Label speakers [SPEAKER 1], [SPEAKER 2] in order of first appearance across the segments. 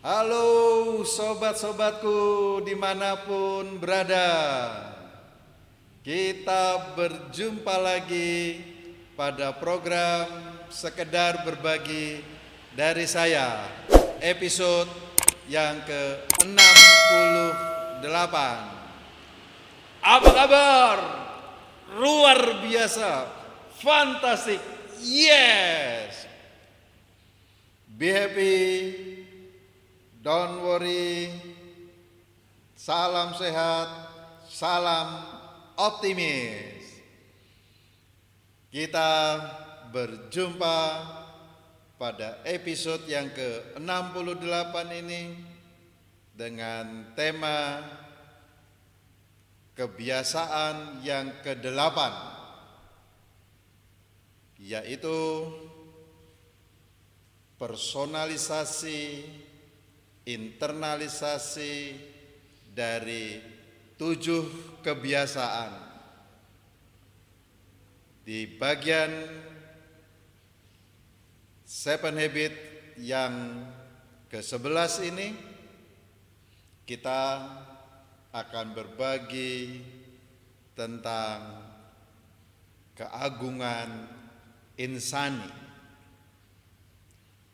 [SPEAKER 1] Halo sobat-sobatku dimanapun berada. Kita berjumpa lagi pada program Sekedar Berbagi dari saya, episode yang ke-68. Apa kabar? Luar biasa, fantastic, yes. Be happy, don't worry, salam sehat, salam optimis. Kita berjumpa pada episode yang ke-68 ini dengan tema kebiasaan yang ke-8, yaitu personalisasi, internalisasi dari 7 kebiasaan. Di bagian 7 habit yang ke-11 ini kita akan berbagi tentang keagungan insani.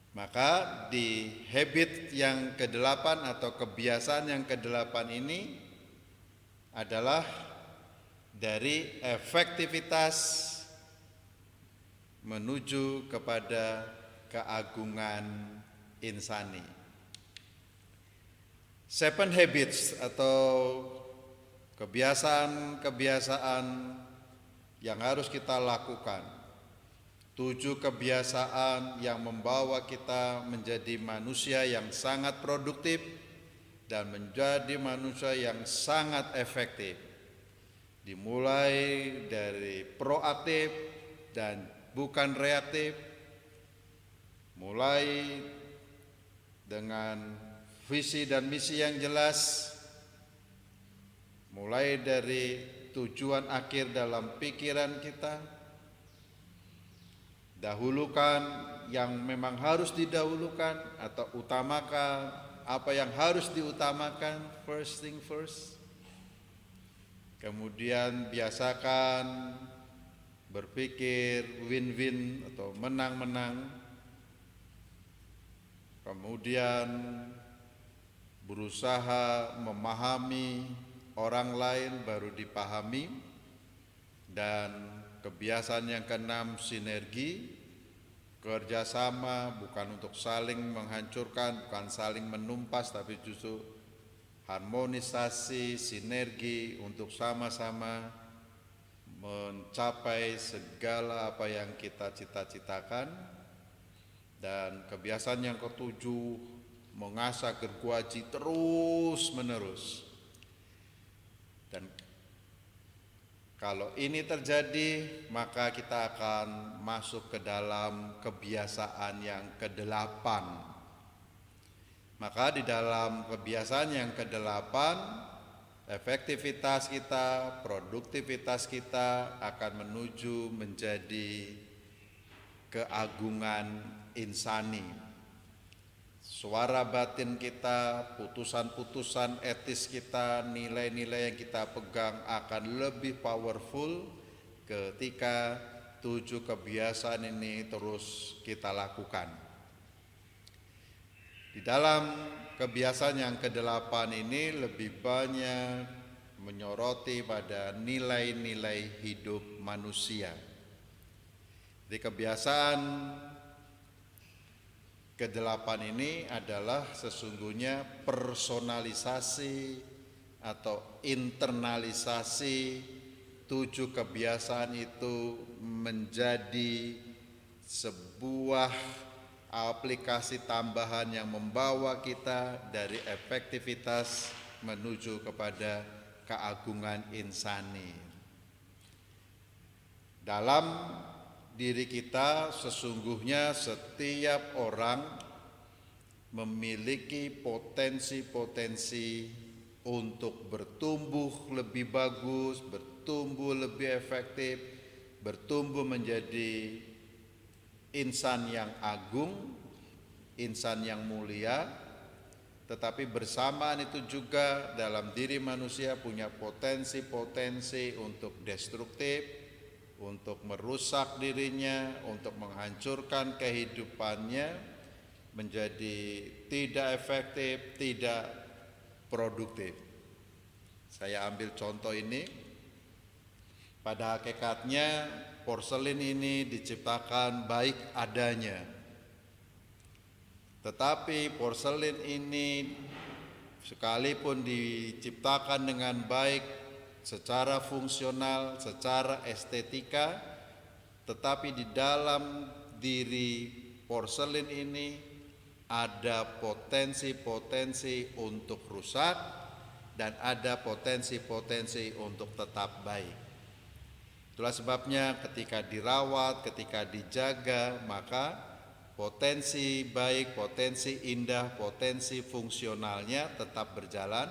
[SPEAKER 1] Maka di habit yang ke-8 atau kebiasaan yang ke-8 ini adalah dari efektivitas menuju kepada keagungan insani. 7 habits atau kebiasaan-kebiasaan yang harus kita lakukan. 7 kebiasaan yang membawa kita menjadi manusia yang sangat produktif dan menjadi manusia yang sangat efektif. Dimulai dari proaktif dan bukan reaktif, mulai dengan visi dan misi yang jelas, mulai dari tujuan akhir dalam pikiran kita, dahulukan yang memang harus didahulukan atau utamakan apa yang harus diutamakan, first thing first. Kemudian biasakan berpikir win-win atau menang-menang. Kemudian berusaha memahami orang lain baru dipahami. Dan kebiasaan yang ke-6, sinergi, kerjasama bukan untuk saling menghancurkan, bukan saling menumpas, tapi justru harmonisasi, sinergi untuk sama-sama mencapai segala apa yang kita cita-citakan. Dan kebiasaan yang ke-7, mengasah gergaji terus menerus. Dan kalau ini terjadi, maka kita akan masuk ke dalam kebiasaan yang ke-8. Maka di dalam kebiasaan yang ke-8, efektivitas kita, produktivitas kita akan menuju menjadi keagungan insani. Suara batin kita, putusan-putusan etis kita, nilai-nilai yang kita pegang akan lebih powerful ketika 7 kebiasaan ini terus kita lakukan. Di dalam kebiasaan yang ke-8 ini lebih banyak menyoroti pada nilai-nilai hidup manusia. Di kebiasaan ke-8 ini adalah sesungguhnya personalisasi atau internalisasi 7 kebiasaan itu menjadi sebuah aplikasi tambahan yang membawa kita dari efektivitas menuju kepada keagungan insani. Dalam diri kita sesungguhnya setiap orang memiliki potensi-potensi untuk bertumbuh lebih bagus, bertumbuh lebih efektif, bertumbuh menjadi insan yang agung, insan yang mulia, tetapi bersamaan itu juga dalam diri manusia punya potensi-potensi untuk destruktif, untuk merusak dirinya, untuk menghancurkan kehidupannya menjadi tidak efektif, tidak produktif. Saya ambil contoh ini. Pada hakikatnya porselin ini diciptakan baik adanya. Tetapi porselin ini sekalipun diciptakan dengan baik secara fungsional, secara estetika, tetapi di dalam diri porselin ini ada potensi-potensi untuk rusak dan ada potensi-potensi untuk tetap baik. Itulah sebabnya ketika dirawat, ketika dijaga, maka potensi baik, potensi indah, potensi fungsionalnya tetap berjalan.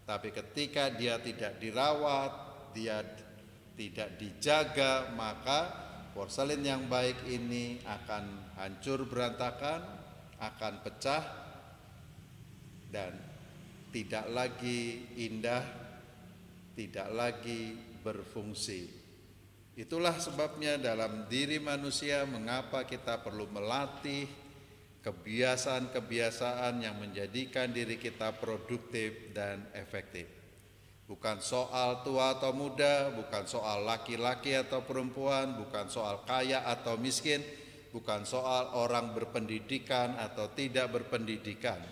[SPEAKER 1] Tapi ketika dia tidak dirawat, dia tidak dijaga, maka porselin yang baik ini akan hancur berantakan, akan pecah, dan tidak lagi indah, tidak lagi berfungsi. Itulah sebabnya dalam diri manusia mengapa kita perlu melatih kebiasaan-kebiasaan yang menjadikan diri kita produktif dan efektif. Bukan soal tua atau muda, bukan soal laki-laki atau perempuan, bukan soal kaya atau miskin, bukan soal orang berpendidikan atau tidak berpendidikan.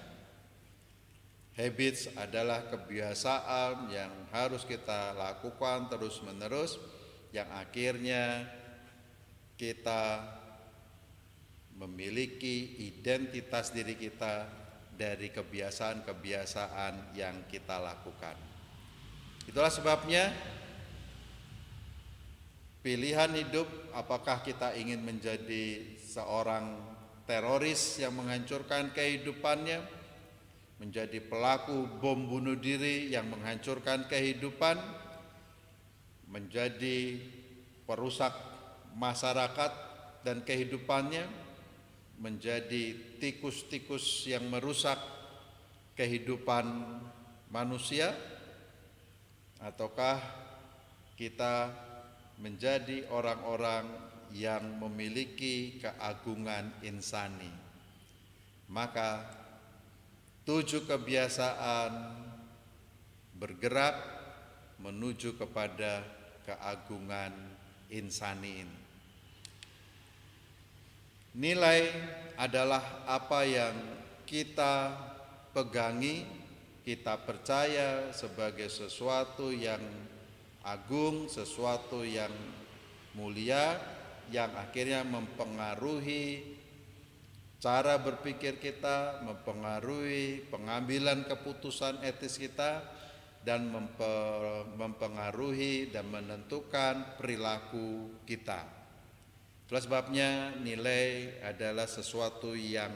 [SPEAKER 1] Habits adalah kebiasaan yang harus kita lakukan terus-menerus, yang akhirnya kita memiliki identitas diri kita dari kebiasaan-kebiasaan yang kita lakukan. Itulah sebabnya pilihan hidup, apakah kita ingin menjadi seorang teroris yang menghancurkan kehidupannya, menjadi pelaku bom bunuh diri yang menghancurkan kehidupan, menjadi perusak masyarakat dan kehidupannya, menjadi tikus-tikus yang merusak kehidupan manusia, ataukah kita menjadi orang-orang yang memiliki keagungan insani. Maka 7 kebiasaan bergerak menuju kepada keagungan insani ini. Nilai adalah apa yang kita pegangi, kita percaya sebagai sesuatu yang agung, sesuatu yang mulia, yang akhirnya mempengaruhi cara berpikir kita, mempengaruhi pengambilan keputusan etis kita, dan mempengaruhi dan menentukan perilaku kita. Itulah sebabnya nilai adalah sesuatu yang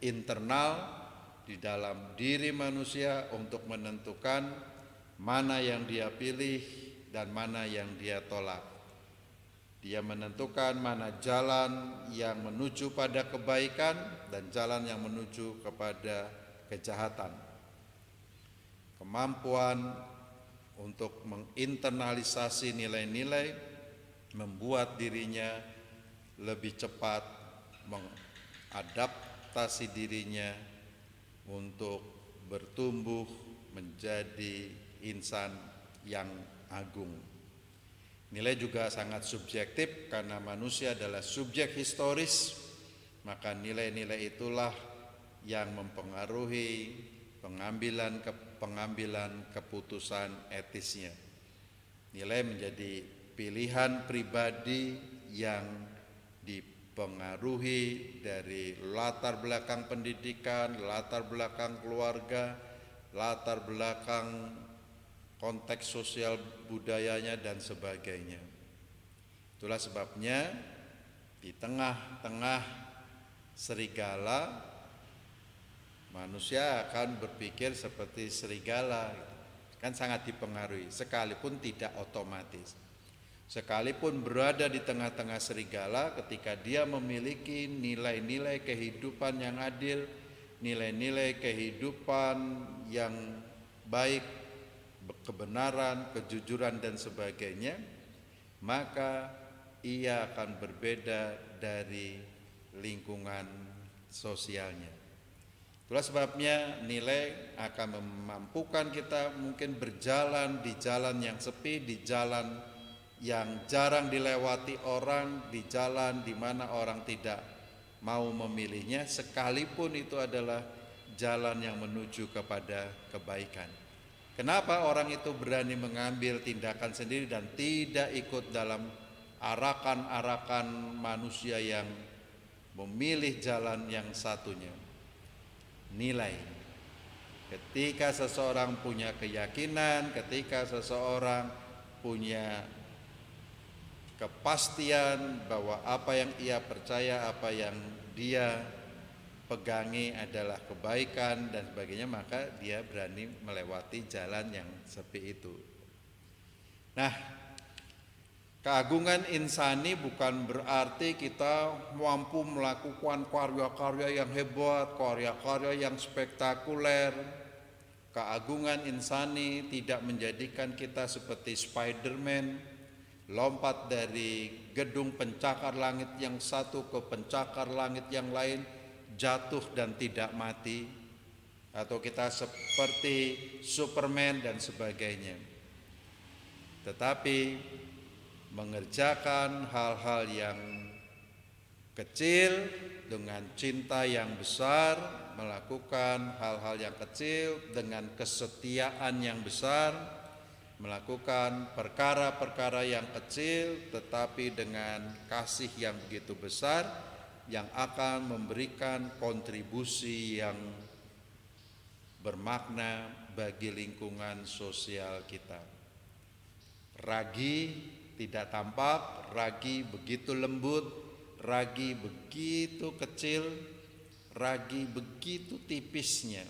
[SPEAKER 1] internal di dalam diri manusia untuk menentukan mana yang dia pilih dan mana yang dia tolak. Dia menentukan mana jalan yang menuju pada kebaikan dan jalan yang menuju kepada kejahatan. Kemampuan untuk menginternalisasi nilai-nilai membuat dirinya lebih cepat mengadaptasi dirinya untuk bertumbuh menjadi insan yang agung. Nilai juga sangat subjektif karena manusia adalah subjek historis, maka nilai-nilai itulah yang mempengaruhi pengambilan keputusan etisnya. Nilai menjadi pilihan pribadi yang dipengaruhi dari latar belakang pendidikan, latar belakang keluarga, latar belakang konteks sosial budayanya dan sebagainya. Itulah sebabnya di tengah-tengah serigala, manusia akan berpikir seperti serigala, kan sangat dipengaruhi, sekalipun tidak otomatis. Sekalipun berada di tengah-tengah serigala, ketika dia memiliki nilai-nilai kehidupan yang adil, nilai-nilai kehidupan yang baik, kebenaran, kejujuran dan sebagainya, maka ia akan berbeda dari lingkungan sosialnya. Itulah sebabnya nilai akan memampukan kita mungkin berjalan di jalan yang sepi, di jalan yang jarang dilewati orang, di jalan di mana orang tidak mau memilihnya, sekalipun itu adalah jalan yang menuju kepada kebaikan. Kenapa orang itu berani mengambil tindakan sendiri dan tidak ikut dalam arakan-arakan manusia yang memilih jalan yang satunya? Nilai. Ketika seseorang punya keyakinan, ketika seseorang punya kepastian bahwa apa yang ia percaya, apa yang dia pegangi adalah kebaikan dan sebagainya, maka dia berani melewati jalan yang sepi itu. Nah, keagungan insani bukan berarti kita mampu melakukan karya-karya yang hebat, karya-karya yang spektakuler. Keagungan insani tidak menjadikan kita seperti Spider-Man, lompat dari gedung pencakar langit yang satu ke pencakar langit yang lain, jatuh dan tidak mati, atau kita seperti Superman dan sebagainya. Tetapi mengerjakan hal-hal yang kecil dengan cinta yang besar, melakukan hal-hal yang kecil dengan kesetiaan yang besar, melakukan perkara-perkara yang kecil tetapi dengan kasih yang begitu besar, yang akan memberikan kontribusi yang bermakna bagi lingkungan sosial kita. Ragi tidak tampak, ragi begitu lembut, ragi begitu kecil, ragi begitu tipisnya,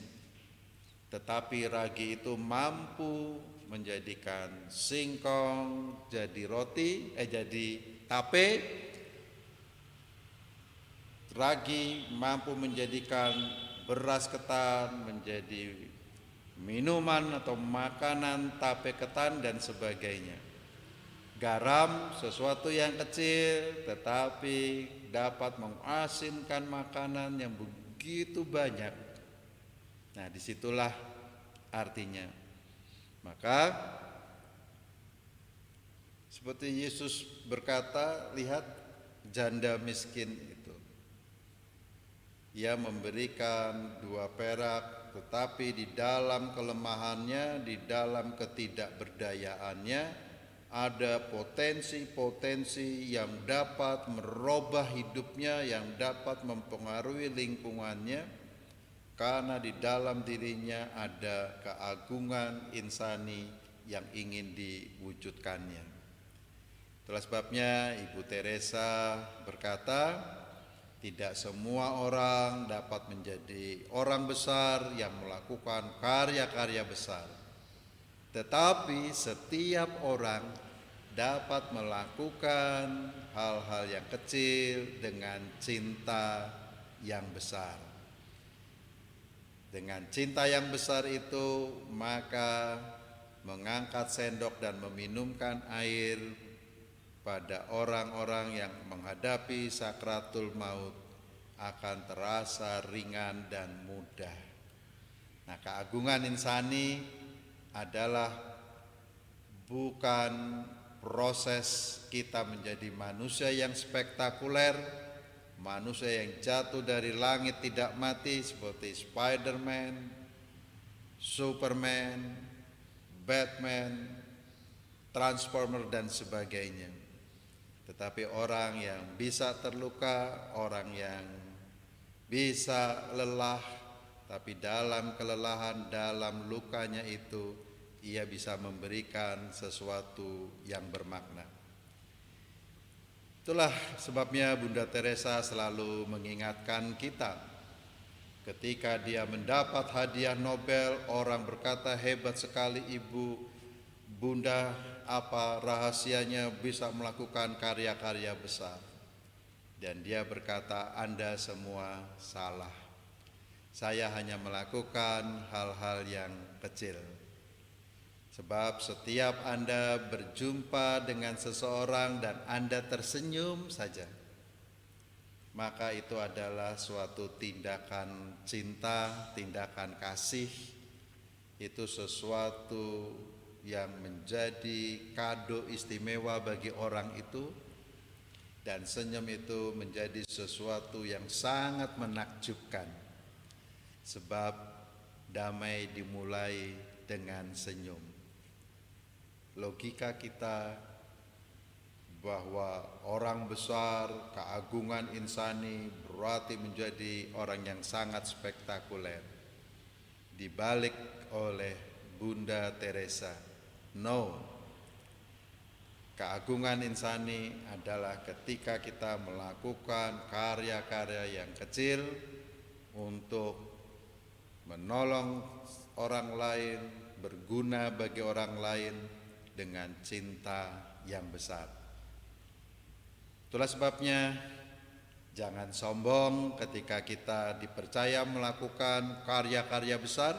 [SPEAKER 1] tetapi ragi itu mampu menjadikan singkong jadi roti, jadi tape. Ragi mampu menjadikan beras ketan menjadi minuman atau makanan tape ketan dan sebagainya. Garam sesuatu yang kecil tetapi dapat mengasinkan makanan yang begitu banyak. Nah, disitulah artinya. Maka seperti Yesus berkata, lihat janda miskin itu. Ia memberikan 2 perak, tetapi di dalam kelemahannya, di dalam ketidakberdayaannya, ada potensi-potensi yang dapat merubah hidupnya, yang dapat mempengaruhi lingkungannya, karena di dalam dirinya ada keagungan insani yang ingin diwujudkannya. Itulah sebabnya Ibu Teresa berkata, tidak semua orang dapat menjadi orang besar yang melakukan karya-karya besar, tetapi setiap orang dapat melakukan hal-hal yang kecil dengan cinta yang besar. Dengan cinta yang besar itu, maka mengangkat sendok dan meminumkan air pada orang-orang yang menghadapi sakratul maut akan terasa ringan dan mudah. Nah, keagungan insani adalah bukan proses kita menjadi manusia yang spektakuler, manusia yang jatuh dari langit tidak mati seperti Spider-Man, Superman, Batman, Transformer dan sebagainya. Tetapi orang yang bisa terluka, orang yang bisa lelah, tapi dalam kelelahan, dalam lukanya itu, ia bisa memberikan sesuatu yang bermakna. Itulah sebabnya Bunda Teresa selalu mengingatkan kita. Ketika dia mendapat hadiah Nobel, orang berkata, hebat sekali Ibu, Bunda, apa rahasianya bisa melakukan karya-karya besar? Dan dia berkata, Anda semua salah. Saya hanya melakukan hal-hal yang kecil. Sebab setiap Anda berjumpa dengan seseorang dan Anda tersenyum saja, maka itu adalah suatu tindakan cinta, tindakan kasih. Itu sesuatu yang menjadi kado istimewa bagi orang itu, dan senyum itu menjadi sesuatu yang sangat menakjubkan, sebab damai dimulai dengan senyum. Logika kita bahwa orang besar, keagungan insani berarti menjadi orang yang sangat spektakuler, dibalik oleh Bunda Teresa. No, keagungan insani adalah ketika kita melakukan karya-karya yang kecil untuk menolong orang lain, berguna bagi orang lain dengan cinta yang besar. Itulah sebabnya jangan sombong ketika kita dipercaya melakukan karya-karya besar,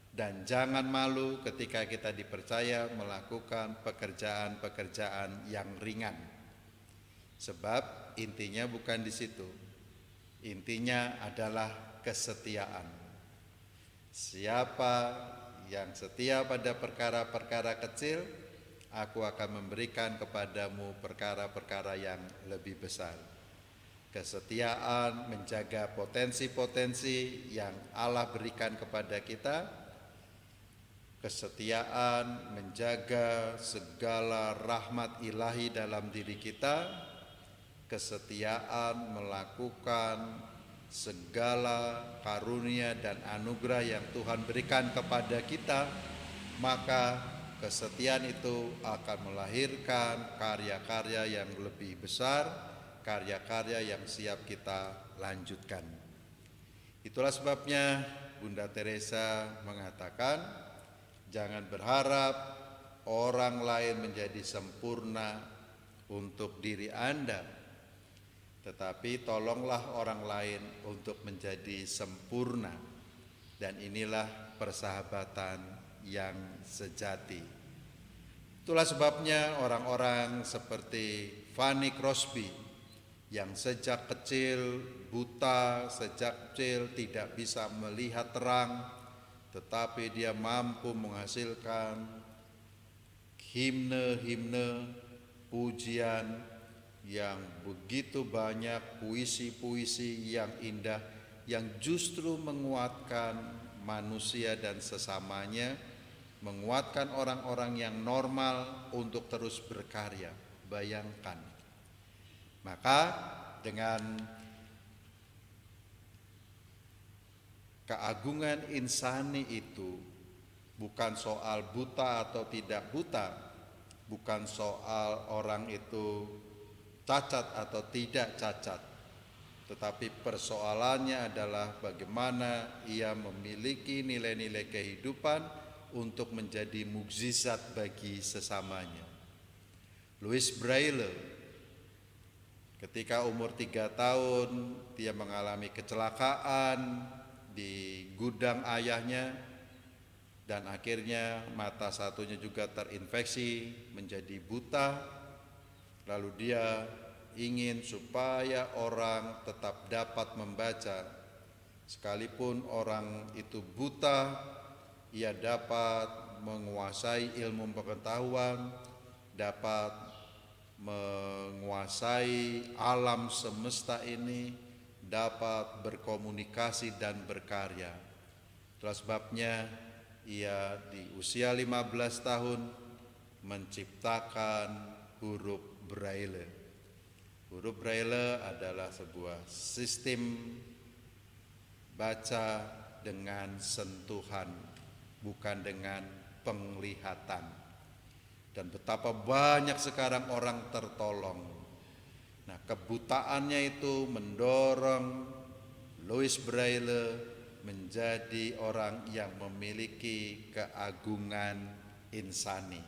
[SPEAKER 1] dan jangan malu ketika kita dipercaya melakukan pekerjaan-pekerjaan yang ringan. Sebab intinya bukan di situ. Intinya adalah kesetiaan. Siapa yang setia pada perkara-perkara kecil, aku akan memberikan kepadamu perkara-perkara yang lebih besar. Kesetiaan menjaga potensi-potensi yang Allah berikan kepada kita. Kesetiaan menjaga segala rahmat ilahi dalam diri kita. Kesetiaan melakukan segala karunia dan anugerah yang Tuhan berikan kepada kita. Maka kesetiaan itu akan melahirkan karya-karya yang lebih besar, karya-karya yang siap kita lanjutkan. Itulah sebabnya Bunda Teresa mengatakan, jangan berharap orang lain menjadi sempurna untuk diri Anda, tetapi tolonglah orang lain untuk menjadi sempurna. Dan inilah persahabatan yang sejati. Itulah sebabnya orang-orang seperti Fanny Crosby yang sejak kecil buta, sejak kecil tidak bisa melihat terang, tetapi dia mampu menghasilkan himne-himne, pujian yang begitu banyak, puisi-puisi yang indah, yang justru menguatkan manusia dan sesamanya, menguatkan orang-orang yang normal untuk terus berkarya. Bayangkan. Maka dengan keagungan insani itu bukan soal buta atau tidak buta, bukan soal orang itu cacat atau tidak cacat, tetapi persoalannya adalah bagaimana ia memiliki nilai-nilai kehidupan untuk menjadi mukjizat bagi sesamanya. Louis Braille ketika umur 3 tahun dia mengalami kecelakaan di gudang ayahnya, dan akhirnya mata satunya juga terinfeksi menjadi buta. Lalu dia ingin supaya orang tetap dapat membaca, sekalipun orang itu buta, ia dapat menguasai ilmu pengetahuan, dapat menguasai alam semesta ini, dapat berkomunikasi dan berkarya. Itulah sebabnya ia di usia 15 tahun menciptakan huruf Braille. Huruf Braille adalah sebuah sistem baca dengan sentuhan, bukan dengan penglihatan. Dan betapa banyak sekarang orang tertolong. Nah, kebutaannya itu mendorong Louis Braille menjadi orang yang memiliki keagungan insani.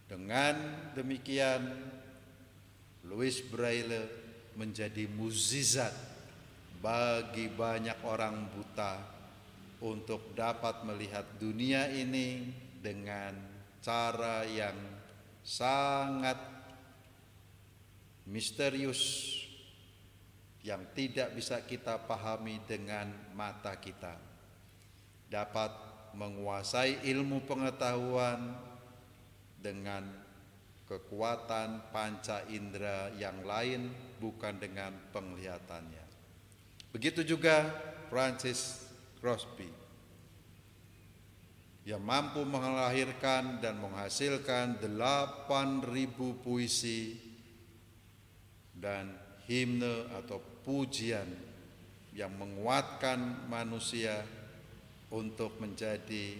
[SPEAKER 1] Dengan demikian, Louis Braille menjadi mukjizat bagi banyak orang buta untuk dapat melihat dunia ini dengan cara yang sangat misterius yang tidak bisa kita pahami dengan mata kita. Dapat menguasai ilmu pengetahuan dengan kekuatan panca indera yang lain, bukan dengan penglihatannya. Begitu juga Francis Crosby yang mampu melahirkan dan menghasilkan 8.000 puisi dan himne atau pujian yang menguatkan manusia untuk menjadi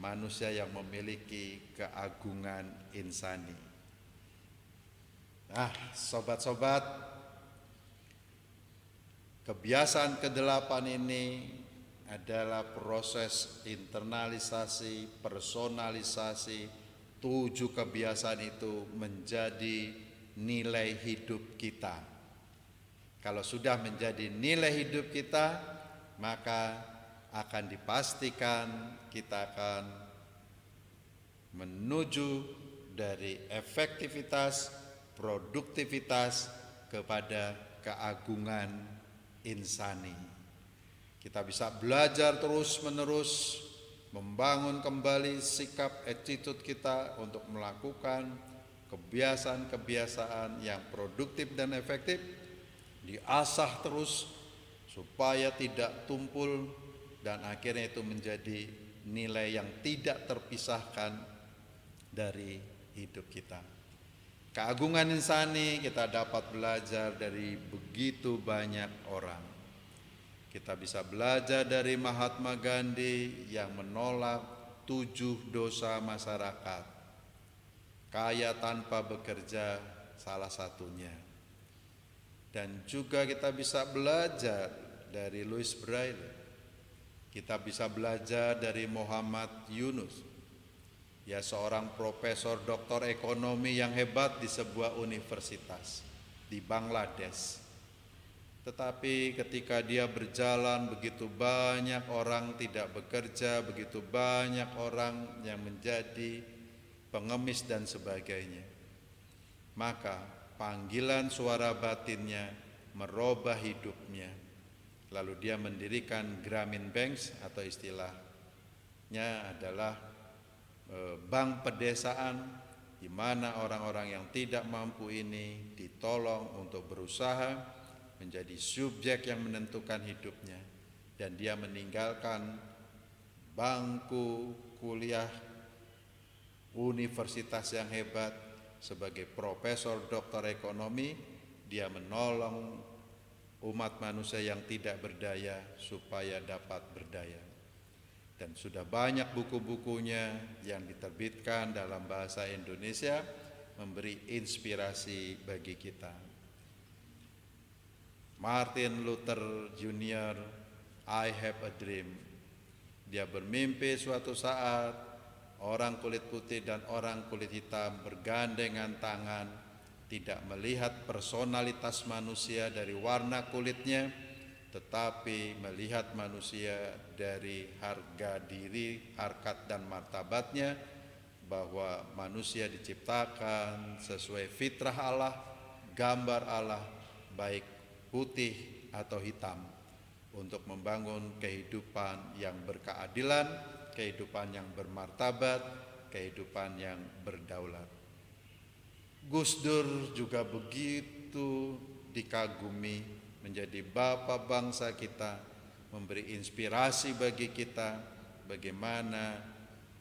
[SPEAKER 1] manusia yang memiliki keagungan insani. Nah, sobat-sobat, kebiasaan ke-8 ini adalah proses internalisasi, personalisasi. 7 kebiasaan itu menjadi nilai hidup kita. Kalau sudah menjadi nilai hidup kita, maka akan dipastikan kita akan menuju dari efektivitas, produktivitas kepada keagungan insani. Kita bisa belajar terus-menerus, membangun kembali sikap attitude kita untuk melakukan kebiasaan-kebiasaan yang produktif dan efektif, diasah terus supaya tidak tumpul dan akhirnya itu menjadi nilai yang tidak terpisahkan dari hidup kita. Keagungan insani kita dapat belajar dari begitu banyak orang. Kita bisa belajar dari Mahatma Gandhi yang menolak 7 dosa masyarakat. Kaya tanpa bekerja salah satunya. Dan juga kita bisa belajar dari Louis Braille. Kita bisa belajar dari Muhammad Yunus. Ya, seorang profesor doktor ekonomi yang hebat di sebuah universitas di Bangladesh. Tetapi ketika dia berjalan, begitu banyak orang tidak bekerja, begitu banyak orang yang menjadi pengemis dan sebagainya. Maka panggilan suara batinnya merubah hidupnya. Lalu dia mendirikan Grameen Banks atau istilahnya adalah bank pedesaan, di mana orang-orang yang tidak mampu ini ditolong untuk berusaha menjadi subjek yang menentukan hidupnya, dan dia meninggalkan bangku kuliah universitas yang hebat sebagai profesor doktor ekonomi. Dia menolong umat manusia yang tidak berdaya supaya dapat berdaya, dan sudah banyak buku-bukunya yang diterbitkan dalam bahasa Indonesia memberi inspirasi bagi kita. Martin Luther Jr., I have a dream. Dia bermimpi suatu saat orang kulit putih dan orang kulit hitam bergandengan tangan, tidak melihat personalitas manusia dari warna kulitnya, tetapi melihat manusia dari harga diri, harkat dan martabatnya, bahwa manusia diciptakan sesuai fitrah Allah, gambar Allah, baik putih atau hitam, untuk membangun kehidupan yang berkeadilan, kehidupan yang bermartabat, kehidupan yang berdaulat. Gus Dur juga begitu dikagumi, menjadi bapak bangsa kita, memberi inspirasi bagi kita bagaimana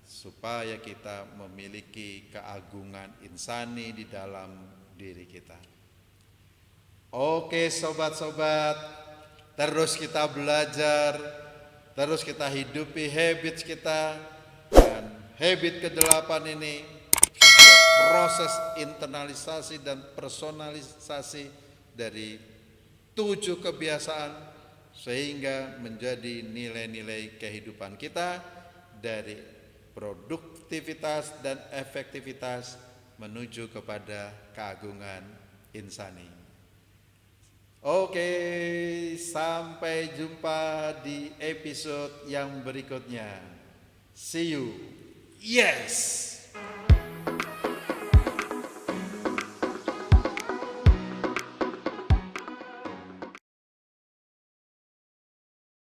[SPEAKER 1] supaya kita memiliki keagungan insani di dalam diri kita. Oke sobat-sobat, terus kita belajar, terus kita hidupi habits kita, dan habit ke-8 ini proses internalisasi dan personalisasi dari 7 kebiasaan sehingga menjadi nilai-nilai kehidupan kita, dari produktivitas dan efektivitas menuju kepada keagungan insani. Oke, sampai jumpa di episode yang berikutnya. See you. Yes.